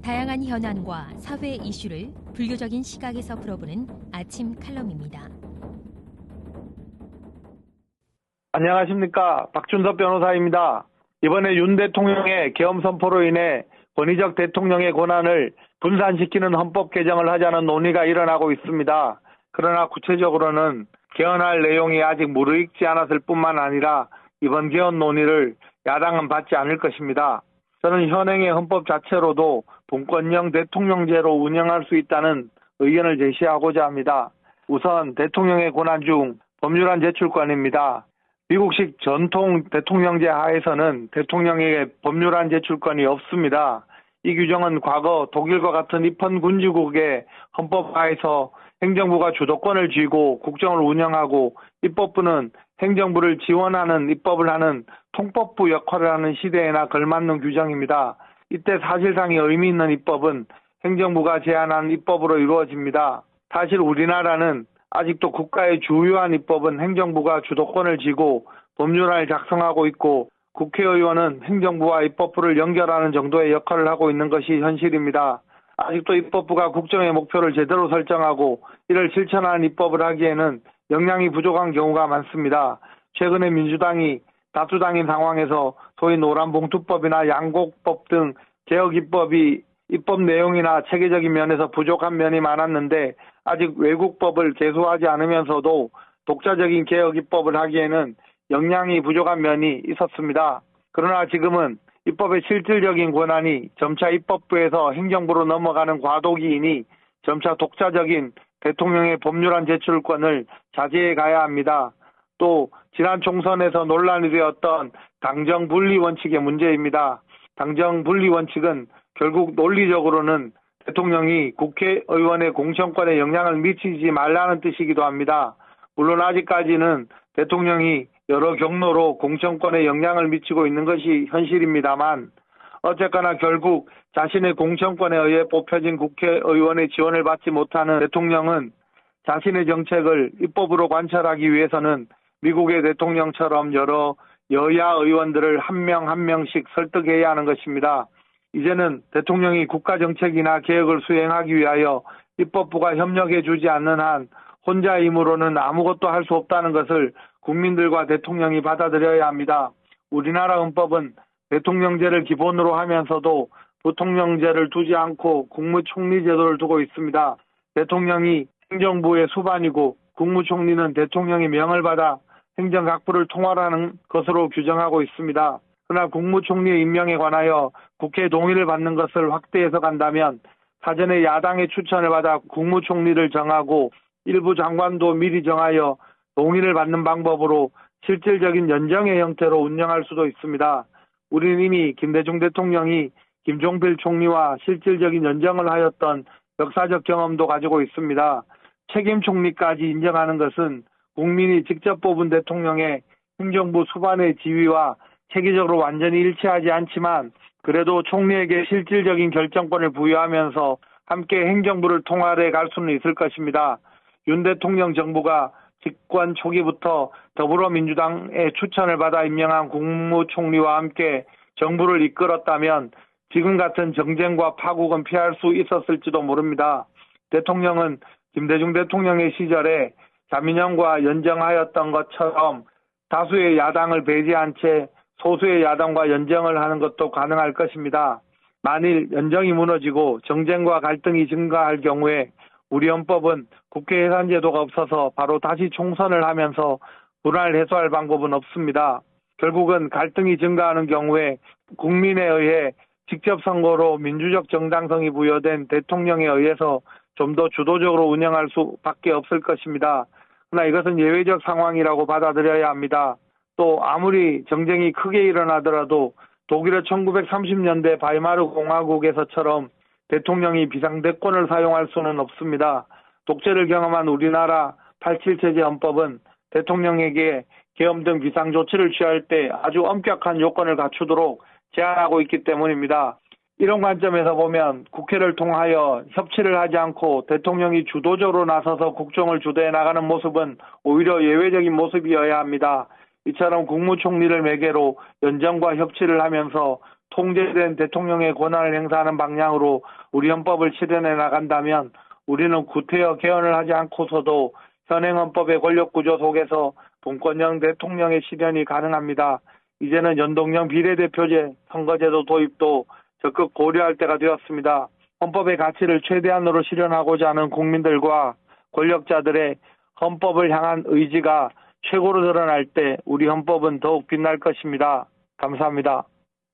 다양한 현안과 사회 이슈를 불교적인 시각에서 풀어보는 아침 칼럼입니다. 안녕하십니까. 박준섭 변호사입니다. 이번에 윤 대통령의 계엄 선포로 인해 권위적 대통령의 권한을 분산시키는 헌법 개정을 하자는 논의가 일어나고 있습니다. 그러나 구체적으로는 개헌할 내용이 아직 무르익지 않았을 뿐만 아니라 이번 개헌 논의를 야당은 받지 않을 것입니다. 저는 현행의 헌법 자체로도 분권형 대통령제로 운영할 수 있다는 의견을 제시하고자 합니다. 우선 대통령의 권한 중 법률안 제출권입니다. 미국식 전통 대통령제 하에서는 대통령에게 법률안 제출권이 없습니다. 이 규정은 과거 독일과 같은 입헌군주국의 헌법 하에서 행정부가 주도권을 쥐고 국정을 운영하고 입법부는 행정부를 지원하는 입법을 하는 통법부 역할을 하는 시대에나 걸맞는 규정입니다. 이때 사실상의 의미 있는 입법은 행정부가 제안한 입법으로 이루어집니다. 사실 우리나라는 아직도 국가의 주요한 입법은 행정부가 주도권을 쥐고 법률안을 작성하고 있고 국회의원은 행정부와 입법부를 연결하는 정도의 역할을 하고 있는 것이 현실입니다. 아직도 입법부가 국정의 목표를 제대로 설정하고 이를 실천하는 입법을 하기에는 역량이 부족한 경우가 많습니다. 최근에 민주당이 다수당인 상황에서 소위 노란봉투법이나 양곡법 등 개혁 입법이 입법 내용이나 체계적인 면에서 부족한 면이 많았는데 아직 외국법을 개수하지 않으면서도 독자적인 개혁 입법을 하기에는 역량이 부족한 면이 있었습니다. 그러나 지금은 입법의 실질적인 권한이 점차 입법부에서 행정부로 넘어가는 과도기이니 점차 독자적인 대통령의 법률안 제출권을 자제해 가야 합니다. 또 지난 총선에서 논란이 되었던 당정 분리 원칙의 문제입니다. 당정 분리 원칙은 결국 논리적으로는 대통령이 국회의원의 공천권에 영향을 미치지 말라는 뜻이기도 합니다. 물론 아직까지는 대통령이 여러 경로로 공천권에 영향을 미치고 있는 것이 현실입니다만 어쨌거나 결국 자신의 공천권에 의해 뽑혀진 국회의원의 지원을 받지 못하는 대통령은 자신의 정책을 입법으로 관철하기 위해서는 미국의 대통령처럼 여러 여야 의원들을 한 명 한 명씩 설득해야 하는 것입니다. 이제는 대통령이 국가정책이나 개혁을 수행하기 위하여 입법부가 협력해주지 않는 한 혼자 힘으로는 아무것도 할 수 없다는 것을 국민들과 대통령이 받아들여야 합니다. 우리나라 헌법은 대통령제를 기본으로 하면서도 부통령제를 두지 않고 국무총리 제도를 두고 있습니다. 대통령이 행정부의 수반이고 국무총리는 대통령의 명을 받아 행정각부를 통할하는 것으로 규정하고 있습니다. 그러나 국무총리의 임명에 관하여 국회 동의를 받는 것을 확대해서 간다면 사전에 야당의 추천을 받아 국무총리를 정하고 일부 장관도 미리 정하여 동의를 받는 방법으로 실질적인 연정의 형태로 운영할 수도 있습니다. 우리는 이미 김대중 대통령이 김종필 총리와 실질적인 연정을 하였던 역사적 경험도 가지고 있습니다. 책임 총리까지 인정하는 것은 국민이 직접 뽑은 대통령의 행정부 수반의 지위와 체계적으로 완전히 일치하지 않지만 그래도 총리에게 실질적인 결정권을 부여하면서 함께 행정부를 통할해 갈 수는 있을 것입니다. 윤 대통령 정부가 집권 초기부터 더불어민주당의 추천을 받아 임명한 국무총리와 함께 정부를 이끌었다면 지금 같은 정쟁과 파국은 피할 수 있었을지도 모릅니다. 대통령은 김대중 대통령의 시절에 자민련과 연정하였던 것처럼 다수의 야당을 배제한 채 소수의 야당과 연정을 하는 것도 가능할 것입니다. 만일 연정이 무너지고 정쟁과 갈등이 증가할 경우에 우리 헌법은 국회 예산제도가 없어서 바로 다시 총선을 하면서 분할 해소할 방법은 없습니다. 결국은 갈등이 증가하는 경우에 국민에 의해 직접 선거로 민주적 정당성이 부여된 대통령에 의해서 좀 더 주도적으로 운영할 수밖에 없을 것입니다. 그러나 이것은 예외적 상황이라고 받아들여야 합니다. 또 아무리 정쟁이 크게 일어나더라도 독일의 1930년대 바이마르 공화국에서처럼 대통령이 비상대권을 사용할 수는 없습니다. 독재를 경험한 우리나라 87체제 헌법은 대통령에게 계엄 등 비상조치를 취할 때 아주 엄격한 요건을 갖추도록 제한하고 있기 때문입니다. 이런 관점에서 보면 국회를 통하여 협치를 하지 않고 대통령이 주도적으로 나서서 국정을 주도해 나가는 모습은 오히려 예외적인 모습이어야 합니다. 이처럼 국무총리를 매개로 연정과 협치를 하면서 통제된 대통령의 권한을 행사하는 방향으로 우리 헌법을 실현해 나간다면 우리는 구태여 개헌을 하지 않고서도 현행 헌법의 권력구조 속에서 분권형 대통령의 실현이 가능합니다. 이제는 연동형 비례대표제, 선거제도 도입도 적극 고려할 때가 되었습니다. 헌법의 가치를 최대한으로 실현하고자 하는 국민들과 권력자들의 헌법을 향한 의지가 최고로 드러날 때 우리 헌법은 더욱 빛날 것입니다. 감사합니다.